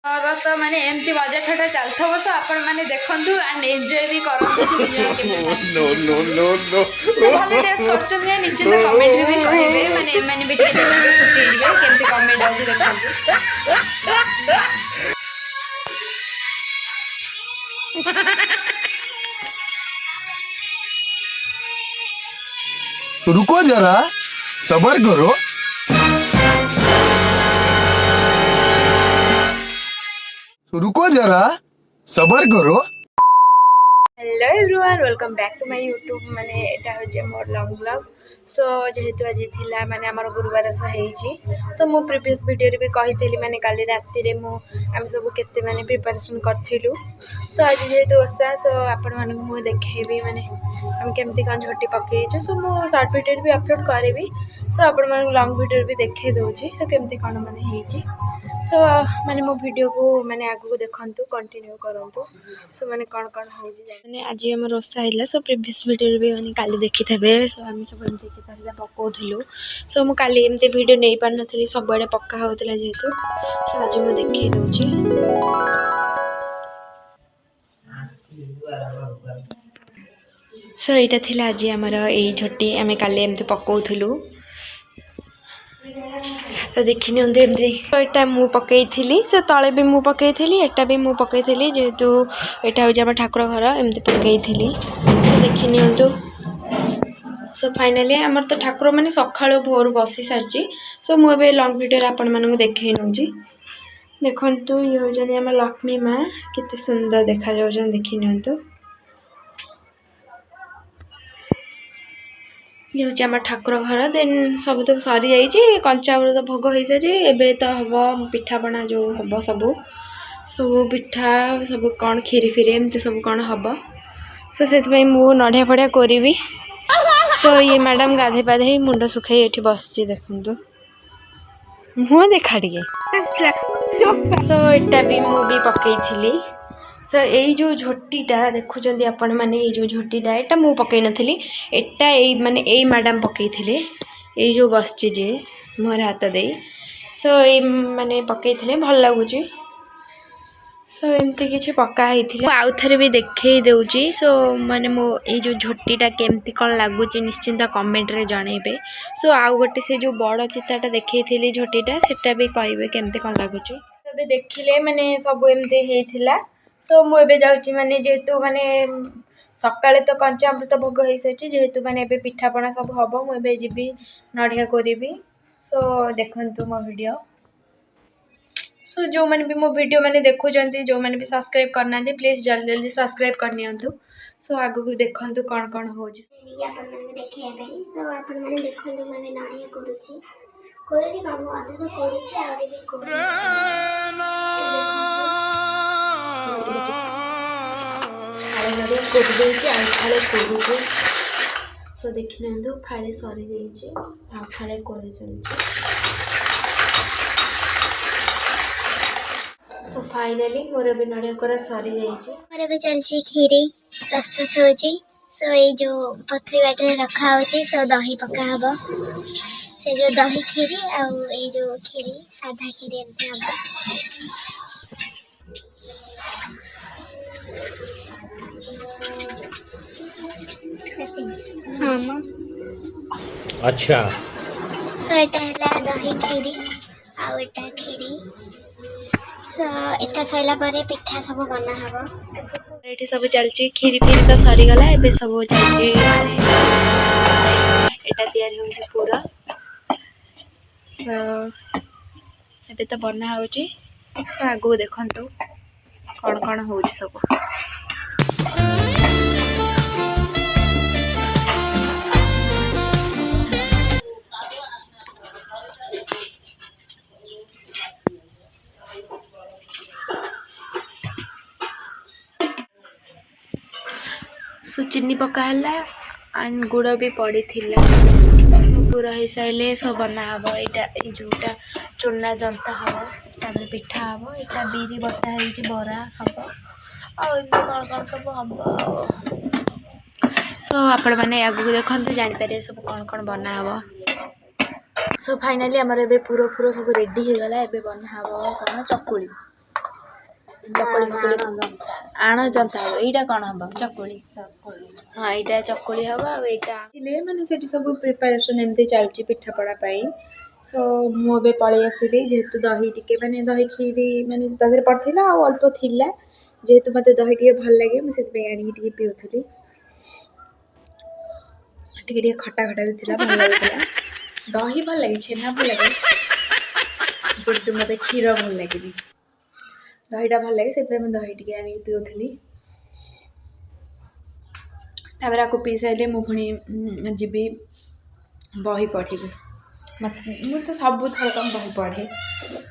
तो माने एमती बजट ठाटा चलता बस आपण माने देखंतु एंड एंजॉय भी करंतु नो नो नो नो भले टेस्ट करछन ने निश्चित कमेंट रे भी कहबे माने माने भी ठीक खुशी हिबे केमती कमेंट अछि देखंतु रुको जरा सबर करो। रुको जरा सबर करो। Hello everyone welcome back to my YouTube माने एटा होचे मोर लॉन्ग ब्लॉग सो जेहेतु आज थिला माने हमर गुरुवार स हेइची सो मो प्रीवियस वीडियो रे भी कहितली माने काली राति रे मो हम सब केते माने प्रिपरेशन करथिलु सो आज जेहेतु ओसा सो आपण माने मो देखेबी माने हम केमती कान झोटी पके छ सो मो शॉर्ट वीडियो भी अपलोड करेबी सो आपण माने लॉन्ग वीडियो भी देखे दोची सो केमती कान माने हेइची सो माने मो वीडियो को माने आगु देखंतु कंटिन्यू करंतु सो माने कोन कोन होजी माने आज हम रोसा हिला सो प्रीवियस वीडियो भी माने काली देखि थबे सो हम सब एमती चितारिला पकोथिलु सो मो काली एमती वीडियो नै पार नथली सब बडे पक्का होतला जेतु सो आज मो देखि दोची सो एटा थिला आज हमर ए झोटी हमें काली एमती पकोथिलु तो देखी नि एमती तो एटा मु पकई थी से तले भी मु पकई थी एटा भी मु पकई थी जेहेतु एटा हो आम ठाकुर घर एमती पकई थी तो देखी नि सो फाइनाली आमर तो ठाकुर मैंने सका भोर बसी सारी सो मुझे लंग वीडियो आपण मानक देखे नौची देखु ये हूँ आम लक्ष्मी माँ केते सुंदर देखा जाऊँ देखी नि ये हूँ आम ठाकुर घर देन सब तो सरी जाइए कंचामृत भोग हो सारी एबे तो हम पिठापना जो हम सब सब पिठा सब कौन खीरी फिरी एमती सब कौन हम सो से मु नड़िया फड़िया करी सो ये मैडम गाधे पाधे मुंड सुखाई ये बस देखु मुँह देखा टे सो एटा भी मु भी पकई थी सो यही जो झोटीटा देखुं आपण मैंने जो झोटीटा एटा मु पकई नथली एटा ए माने ए मैडम पकई थिले ए जो बसची जे मोर हाथ दे सो ए माने पकई थिले भल लागुची सो एमती किसी पका होता आउ थे भी देखे दूची सो माने मो ये जो झोटीटा केमती कौन लगुच निश्चिंत कमेंट रे जनइबे सो आउ गोटे से जो बड़ चिताटा देखी थी झोटीटा सेटा भी कहे केमती कौन लगुच देखिले माने सब एमती होता सो मुझे जाऊँगी माने जेहेतु माने सकाले तो कंचामृत भोग हो सारी जेहेतु माने पिठापना सब हम मुझे जीवी नड़िया करी सो देखु मो वीडियो सो जो मैंने भी मो वीडियो मैंने देखुं जो मैंने भी सब्सक्राइब करना प्लीज जल्दी जल्दी सब्सक्राइब करनी सो आगु को देखु कौन कौन हो सो देखी ना फाड़े सरी फाड़े कर सो फाइनली मोर भी नड़िया कोरा सरी जाइए मोर भी चलची खीरी प्रस्तुत होची सो ये जो पथरी बाटे रखा होची सो दही पका हबो से जो दही खीरी आ ये जो खीरी साधा खीरी एमती हबो हां अच्छा सो एटा हला दही खीरी आ एटा खीरी सो एटा सैला परे पिठा सब बना हबो ये सब चलची खीरी फीरी तो सरी गला एबे सब चलची एटा तैयारी होची पूरा सो एबे तो बना होची तो आगो देखंतु कौन कौन होची सब सो चीनी पकाला एंड गुड़ भी पड़ी पूरा हो सारे सब बना हम यहाँ जोटा चूना जंता हम तापर पिठा हम यहाँ बिरी बटा हो बरा हम कौन कौन सब हम सो आपण मैंने आगू देखते जापर सब कौन कौन बना हम सो फाइनाली आमर ए पूरा पूरा सब रेडी हो गला ए बना हम कौन चकुली ଚକୁଳି ଫକୁଳି ଆଣ ଜନ୍ତା ହବ। ଏଇଟା କ'ଣ ହବ? ଚକୁଳି। ହଁ ଏଇଟା ଚକୁଳି ହବ। ଆଉ ଏଇଟା ଥିଲେ ମାନେ ସେଠି ସବୁ ପ୍ରିପାରେସନ୍ ଏମିତି ଚାଲିଛି ପିଠାପଣା ପାଇଁ। ସୋ ମୁଁ ଏବେ ପଳେଇ ଆସିଲି ଯେହେତୁ ଦହି ଟିକେ ମାନେ ଦହି କ୍ଷୀରି ମାନେ ତା ଦେହରେ ପଡ଼ିଥିଲା ଆଉ ଅଳ୍ପ ଥିଲା। ଯେହେତୁ ମୋତେ ଦହି ଟିକେ ଭଲ ଲାଗେ ମୁଁ ସେଥିପାଇଁ ଆଣିକି ଟିକେ ପିଉଥିଲି। ଟିକେ ଟିକେ ଖଟା ଖଟା ବି ଥିଲା, ଭଲ ଲାଗୁଥିଲା। ଦହି ଭଲ ଲାଗେ, ଛେନା ଭଲ ଲାଗେ, କିନ୍ତୁ ମୋତେ କ୍ଷୀର ଭଲ ଲାଗେନି। ଦହିଟା ଭଲ ଲାଗେ ସେଥିପାଇଁ ମୁଁ ଦହି ଟିକେ ଆଣିକି ପିଉଥିଲି। ତାପରେ ଆକୁ ପିଇ ସାରିଲେ ମୁଁ ପୁଣି ଯିବି ବହି ପଢ଼ିବି। ମୁଁ ତ ସବୁଥର ବହି ପଢ଼େ,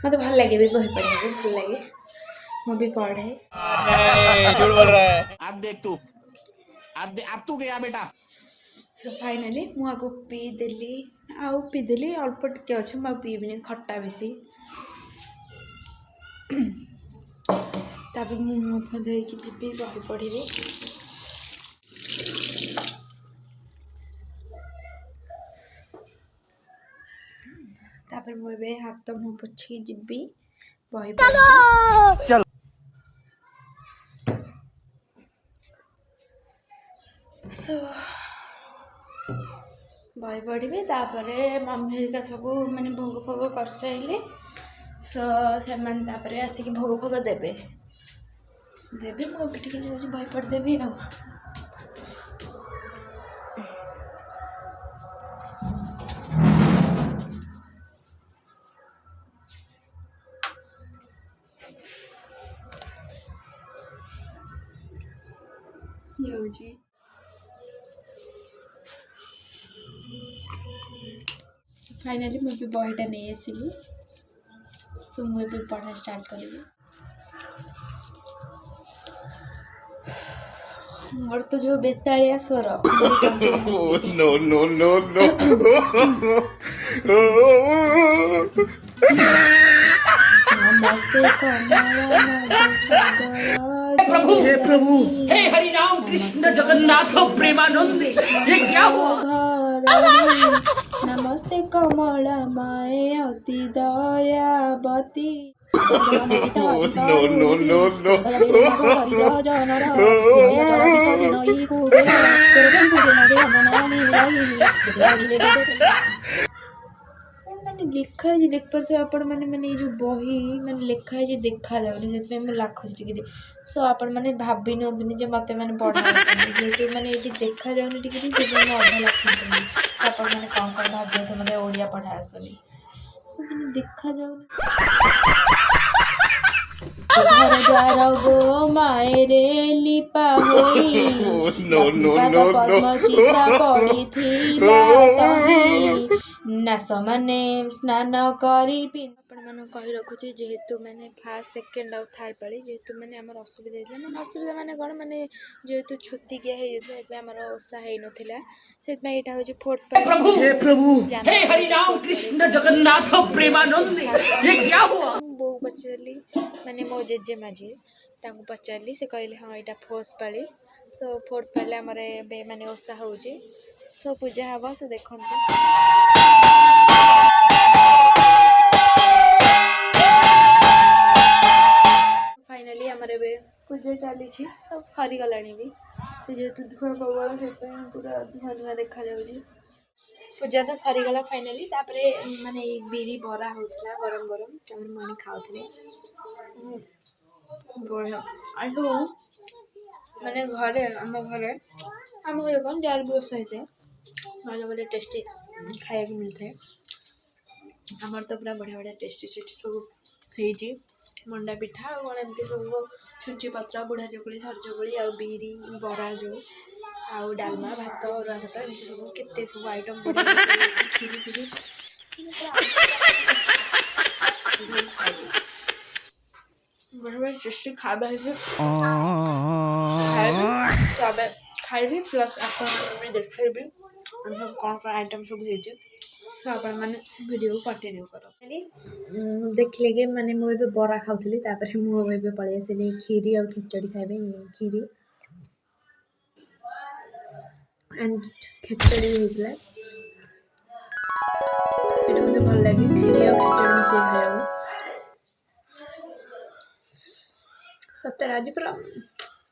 ମୋତେ ଭଲ ଲାଗେ ବି ବହି ପଢ଼ିବାକୁ, ଭଲ ଲାଗେ, ମୁଁ ବି ପଢ଼େ। अब तू गया बेटा। ସୋ ଫାଇନାଲି ମୁଁ ଆକୁ ପିଇଦେଲି, ଆଉ ପିଇଦେଲି ଅଳ୍ପ ଟିକେ ଅଛି, ମୁଁ ଆଉ ପିଇବିନି, ଖଟା ବେଶୀ। ତାପରେ ମୁଁ ମୁହଁ ଫୁହଁ ଧୋଇକି ଯିବି ବହି ପଢ଼ିବି। ତାପରେ ମୁଁ ଏବେ ହାତ ମୁହଁ ପୋଛିକି ଯିବି ବହି ପଢ଼ିବି। ସୋ ବହି ପଢ଼ିବି। ତାପରେ ମମ୍ମି ହେରିକା ସବୁ ମାନେ ଭୋଗ ଫୋଗ କରିସାରିଲେ। ସୋ ସେମାନେ ତାପରେ ଆସିକି ଭୋଗ ଫୋଗ ଦେବେ। ମୁଁ ଏବେ ଟିକେ ଯାଉଛି ବହି ପଢ଼ିଦେବି ଆଉ। ହେଉଛି ଫାଇନାଲି ମୁଁ ଏବେ ବହିଟା ନେଇ ଆସିଲି। ସୋ ମୁଁ ଏବେ ପଢ଼ା ଷ୍ଟାର୍ଟ କରିବି। ମୋର ତ ଯେଉଁ ବେତାଳିଆ ସ୍ୱର No, no, no, no. नमस्ते हे प्रभु, हे हरि राम कृष्ण जगन्नाथ प्रेमानंद, ये क्या हुआ? नमस्ते कमला माए अति Dayawati. No, no, no, no. ମାନେ ଲେଖା ହେଇଛି ଦେଖିପାରୁଥିବେ ଆପଣ ମାନେ ଏଇ ଯେଉଁ ବହି ମାନେ ଲେଖା ହେଇଛି ଦେଖାଯାଉନି, ସେଥିପାଇଁ ମୁଁ ଲାଖୁଛି ଟିକେ ଟିକେ। ସୋ ଆପଣମାନେ ଭାବି ନିଅନ୍ତୁନି ଯେ ମୋତେ ମାନେ ପଢ଼ା ଆସୁନି, ଯେହେତୁ ମାନେ ଏଇଠି ଦେଖାଯାଉନି ଟିକେ ଟିକେ, ସେଥିପାଇଁ ମୁଁ ଅଧା ଲେଖିଥିଲି। ସୋ ଆପଣମାନେ କ'ଣ ଭାବିବେ ମୋତେ ଓଡ଼ିଆ ପଢ଼ା ଆସୁନି, ମାନେ ଦେଖାଯାଉନି। घर द्वार गो मायरे लिपा होई No, no, no, पद्म no. चिता पड़ीथिला तही नास माने स्नान करी ଆପଣମାନଙ୍କୁ କହି ରଖୁଛି, ଯେହେତୁ ମାନେ ଫାର୍ଷ୍ଟ ସେକେଣ୍ଡ ଆଉ ଥାର୍ଡ଼ ପାଳି ଯେହେତୁ ମାନେ ଆମର ଅସୁବିଧା ହେଇଥିଲା, ମାନେ ଅସୁବିଧା ମାନେ କ'ଣ ମାନେ ଯେହେତୁ ଛୁତିକିଆ ହେଇଯାଇଥିଲା ସେଥିପାଇଁ ଆମର ଓଷା ହେଇନଥିଲା, ସେଥିପାଇଁ ଏଇଟା ହେଉଛି ଫୋର୍ଥ ପାଳି। हे प्रभु, हे हरि राम कृष्ण जगन्नाथ प्रेमानंद, ये क्या हुआ? ବୋଉ ପଚାରିଲି ମାନେ ମୋ ଜେଜେମା ଯିଏ, ତାଙ୍କୁ ପଚାରିଲି, ସେ କହିଲେ ହଁ ଏଇଟା ଫୋର୍ଥ ପାଳି। ସୋ ଫୋର୍ଥ ପାଳି ଆମର ଏବେ ମାନେ ଓଷା ହେଉଛି। ସୋ ପୂଜା ହେବ, ସେ ଦେଖନ୍ତୁ। ଫାଇନାଲି ଆମର ଏବେ ପୂଜା ଚାଲିଛି, ସବୁ ସରିଗଲାଣି ବି। ସେ ଯେହେତୁ ଧୂଆଁ ପ୍ରବଳ ସେଥିପାଇଁ ପୁରା ଧୂଆଁ ଧୂଆଁ ଦେଖାଯାଉଛି। ପୂଜା ତ ସରିଗଲା ଫାଇନାଲି। ତାପରେ ମାନେ ଏଇ ବିରି ବରା ହେଉଥିଲା ଗରମ ଗରମ, ତାପରେ ମୁଁ ଆଣି ଖାଉଥିଲି। ବଢ଼ିଆ ଆଠୁ ମାନେ ଘରେ ଆମ ଘରେ କ'ଣ ଯାହାର ବି ଓଷା ହେଇଥାଏ ଭଲ ଭଲ ଟେଷ୍ଟି ଖାଇବାକୁ ମିଳିଥାଏ। ଆମର ତ ପୁରା ବଢ଼ିଆ ବଢ଼ିଆ ଟେଷ୍ଟି ସବୁ ହେଇଛି। ମଣ୍ଡା ପିଠା ଆଉ କ'ଣ ଏମିତି ସବୁ ଛୁଞ୍ଚି ପତ୍ର, ବୁଢ଼ା ଚକୁଳି, ସରୁ ଚକୁଳି, ଆଉ ବିରି ବରା ଯେଉଁ, ଆଉ ଡାଲମା, ଭାତ, ଅରୁଆ ଭାତ, ଏମିତି ସବୁ କେତେ ସବୁ ଆଇଟମ୍ ବଢ଼ିଆ କ୍ଷୀରି ଫିରି ବଢ଼ିଆ ବଢ଼ିଆ ଟେଷ୍ଟି ଖାଇବା ହେଇଛି। ଖାଇବି ପ୍ଲସ୍ ଆପଣମାନଙ୍କୁ ବି ଦେଖେଇବି ଆମେ ସବୁ କ'ଣ ଆଇଟମ୍ ସବୁ ହେଇଛି। ତ ଆପଣମାନେ ଭିଡ଼ିଓକୁ କଣ୍ଟିନ୍ୟୁ କର। ଦେଖିଲେ କି ମାନେ ମୁଁ ଏବେ ବରା ଖାଉଥିଲି, ତାପରେ ମୁଁ ଏବେ ପଳେଇ ଆସିଲି କ୍ଷୀରି ଆଉ ଖେଚଡ଼ି ଖାଇବା ପାଇଁ। କ୍ଷୀରି ଆଣ୍ଡ ଖେଚଡ଼ି ହେଇଥିଲା, ଏଇଟା ମୋତେ ଭଲ ଲାଗେ କ୍ଷୀରି ଆଉ ଖେଚଡ଼ି ମିଶେଇ ଖାଇବାକୁ। ସତରେ ଆଜି ପୁରା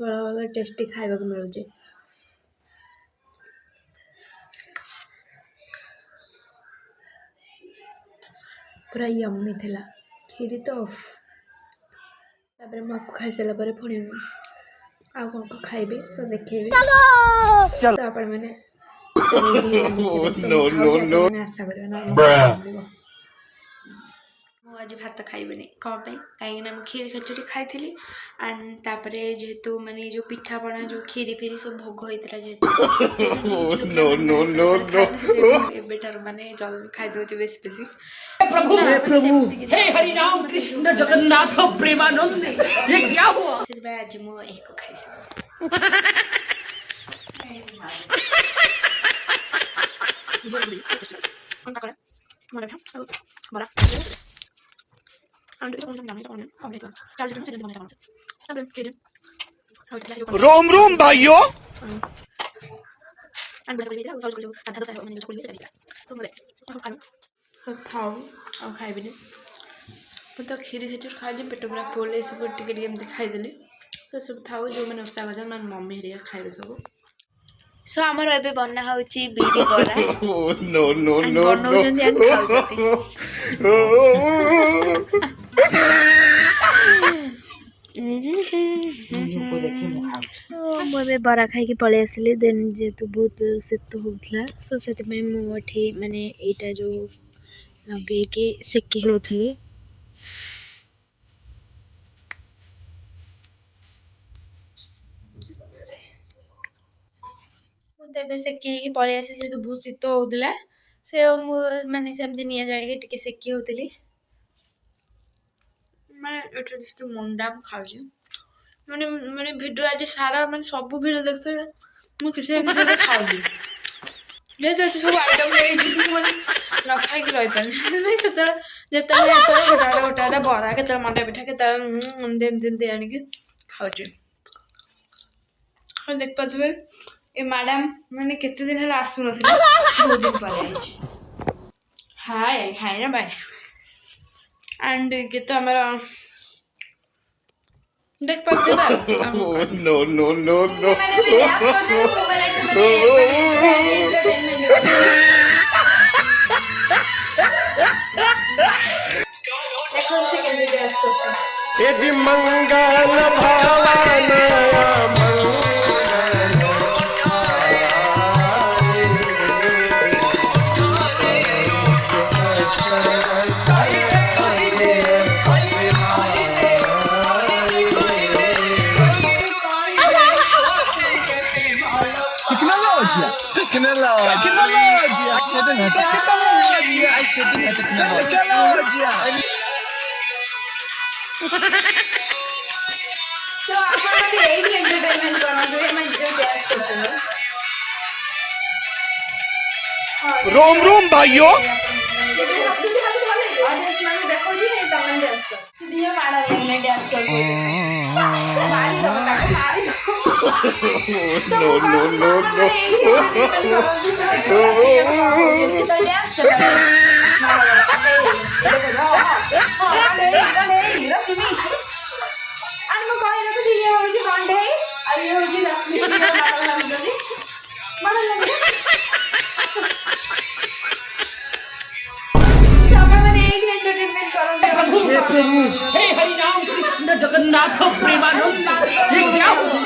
ଭଲ ଭଲ ଟେଷ୍ଟି ଖାଇବାକୁ ମିଳୁଛି। ପୁରା ୟମ୍ମି ଥିଲା କ୍ଷୀରି ତ। ତାପରେ ମୁଁ ଆକୁ ଖାଇସାରିଲା ପରେ ପୁଣି ଆଉ କ'ଣ କ'ଣ ଖାଇବି ସो ଦେଖେଇବି। ତ ଆପଣମାନେ ଆଶା କରିବେ ନା ମୁଁ ଆଜି ଭାତ ଖାଇବିନି। କ'ଣ ପାଇଁ? କାହିଁକିନା ମୁଁ କ୍ଷୀରି ଖେଚୁଡ଼ି ଖାଇଥିଲି ଆଣ୍ଡ ତାପରେ ଯେହେତୁ ମାନେ ଯେଉଁ ପିଠାପଣା ଯେଉଁ କ୍ଷୀରି ଫିରି ସବୁ ଭୋଗ ହେଇଥିଲା ଯେହେତୁ ଏବେଠାରୁ ମାନେ ଜଲ୍ଦି ଖାଇଦେଉଛି ବେଶୀ ବେଶୀ। प्रभु हे हरि राम कृष्ण जगन्नाथ प्रेमानंद ये क्या हुआ? ସେଥିପାଇଁ ଆଜି ମୁଁ ଏହାକୁ ଖାଇଛି। रोम रोम भाइयों ଥାଉ ଆଉ ଖାଇବିନି। ମୁଁ ତ କ୍ଷୀରି ଖେଚୁଡ଼ି ଖାଇଲି ପେଟ ପୁରା ଫୁଲ୍। ଏସବୁ ଟିକେ ଟିକେ ଏମିତି ଖାଇଦେଲି। ତ ଏସବୁ ଥାଉ ଯେଉଁମାନେ ଓଷା କରିଛନ୍ତି ମାନେ ମମି ହେରିକା ଖାଇବେ ସବୁ। ସୋ ଆମର ଏବେ ବନା ହେଉଛି ବିରି ବରା। नो नो नो ବନଉଛନ୍ତି ଆମେ ଖାଉଛନ୍ତି। ମୁଁ ଏବେ ବରା ଖାଇକି ପଳେଇ ଆସିଲି। ଦେନ୍ ଯେହେତୁ ବହୁତ ଶୀତ ହେଉଥିଲା ସୋ ସେଥିପାଇଁ ମୁଁ ଏଠି ମାନେ ଏଇଟା ଯେଉଁ ଲଗେଇକି ସେକି ହେଉଥିଲି। ମୁଁ ତ ଏବେ ସେକି ହେଇକି ପଳେଇ ଆସିଲି ଯେହେତୁ ବହୁତ ଶୀତ ହେଉଥିଲା। ସେ ମୁଁ ମାନେ ସେମିତି ନିଆଁ ଜାଳିକି ଟିକେ ସେକି ହେଉଥିଲି। ମାନେ ଏଠି ଯେହେତୁ ମଣ୍ଡା ମୁଁ ଖାଉଛି ମାନେ ମାନେ ଭିଡ଼ିଓ ଆଜି ସାରା ମାନେ ସବୁ ଭିଡ଼ିଓ ଦେଖୁଥିଲେ ମୁଁ କିଛି ନା କିଛି ଗୋଟେ ଖାଉଛି। ଯେହେତୁ ଏତେ ସବୁ ଆଇଟମ୍ ହେଇଛି ମୁଁ ମାନେ ନ ଖାଇକି ରହିପାରୁନି। ସେଥିପାଇଁ ଯେତେବେଳେ ଗୋଟେ ବରା କେତେବେଳେ ମଣ୍ଡା ପିଠା କେତେବେଳେ ଏମିତି ଆଣିକି ଖାଉଛି। ହଁ ଦେଖିପାରୁଥିବେ ଏ ମ୍ୟାଡ଼ାମ୍ ମାନେ କେତେ ଦିନ ହେଲା ଆସୁନଥିଲେ ବହୁତ ଦିନ ପରେ ଆଇଛି। ହାଏ ହାଏ ନା ବାଏ। ଆଣ୍ଡ ଇଏ ତ ଆମର ଦେଖିପାରୁଥିବେ नो नो नो नो ଦେଖନ୍ତୁ ସେ କେମିତି ଡ୍ୟାନ୍ସ କରୁଛି। यदि मंगल भवन ତ ଆପଣମାନେ ଏଇଠି ଏଣ୍ଟରଟେନମେଣ୍ଟ କରନ୍ତୁ। ଏମାନେ ଯେଉଁ ଡ୍ୟାନ୍ସ କରୁଛନ୍ତି रोम रोम भाइयों ଅଡିଏନ୍ସ ମାନେ ଦେଖଉଛି ତମେ ଡ୍ୟାନ୍ସ କର। ଦିଅ ମାଡ଼ ଲାଗିଲେ ଡ୍ୟାନ୍ସ କରୁଛନ୍ତି। ମାରିଦବ ତାକୁ ମାରିଦବ। नो नो नो नो प्रभु हे हरि राम कृष्ण जगन्नाथ प्रेमानंद ये क्या हुआ?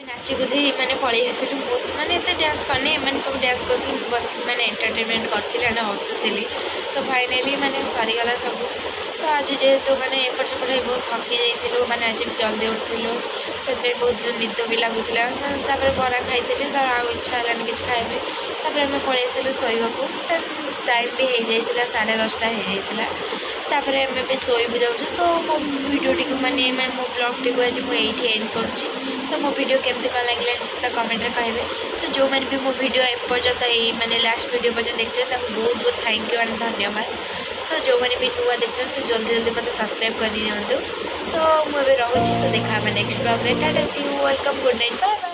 ନାଚି କୁଦି ମାନେ ପଳେଇ ଆସିଲୁ। ବହୁତ ମାନେ ଏତେ ଡ୍ୟାନ୍ସ କରିନି। ଏମାନେ ସବୁ ଡ୍ୟାନ୍ସ କରୁଥିଲେ ମୁଁ ବସିକି ମାନେ ଏଣ୍ଟରଟେନମେଣ୍ଟ କରିଥିଲି ଆମେ ହସୁଥିଲି। ତ ଫାଇନାଲି ମାନେ ସରିଗଲା ସବୁ। ତ ଆଜି ଯେହେତୁ ମାନେ ଏପଟ ସେପଟ ହେଇ ବହୁତ ଥକି ଯାଇଥିଲୁ ମାନେ ଆଜି ଜଲ୍ଦି ଉଠିଥିଲୁ ସେଥିପାଇଁ ବହୁତ ନିଦ ବି ଲାଗୁଥିଲା। ତାପରେ ବରା ଖାଇଥିଲି ତ ଆଉ ଇଚ୍ଛା ହେଲାନି କିଛି ଖାଇବା ପାଇଁ। ତାପରେ ଆମେ ପଳେଇ ଆସିଲୁ ଶୋଇବାକୁ। ଟାଇମ୍ ବି ହେଇଯାଇଥିଲା 10:30 ହେଇଯାଇଥିଲା। ତାପରେ ଆମେ ଏବେ ଶୋଇବୁ ଯାଉଛୁ। ସୋ ମୋ ଭିଡ଼ିଓଟିକୁ ମାନେ ମୋ ବ୍ଲଗ୍ଟିକୁ ଆଜି ମୁଁ ଏଇଠି ଏଣ୍ଡ କରୁଛି। ସୋ ମୋ ଭିଡ଼ିଓ କେମିତି କ'ଣ ଲାଗିଲା ନିଶ୍ଚିତ କମେଣ୍ଟରେ କହିବେ। ସୋ ଯେଉଁମାନେ ବି ମୋ ଭିଡ଼ିଓ ଏପର୍ଯ୍ୟନ୍ତ ଏଇ ମାନେ ଲାଷ୍ଟ ଭିଡ଼ିଓ ପର୍ଯ୍ୟନ୍ତ ଦେଖିଛନ୍ତି ତାକୁ ବହୁତ ବହୁତ ଥ୍ୟାଙ୍କ ୟୁ ଆଣ୍ଡ ଧନ୍ୟବାଦ। ସୋ ଯେଉଁମାନେ ବି ନୂଆ ଦେଖୁଛନ୍ତି ସେ ଜଲ୍ଦି ଜଲ୍ଦି ମୋତେ ସବସ୍କ୍ରାଇବ୍ କରିନିଅନ୍ତୁ। ସୋ ମୁଁ ଏବେ ରହୁଛି। ସୋ ଦେଖା ହେବା ନେକ୍ସଟ ବ୍ଲଗ୍ରେ। Tata see you welcome good night bye.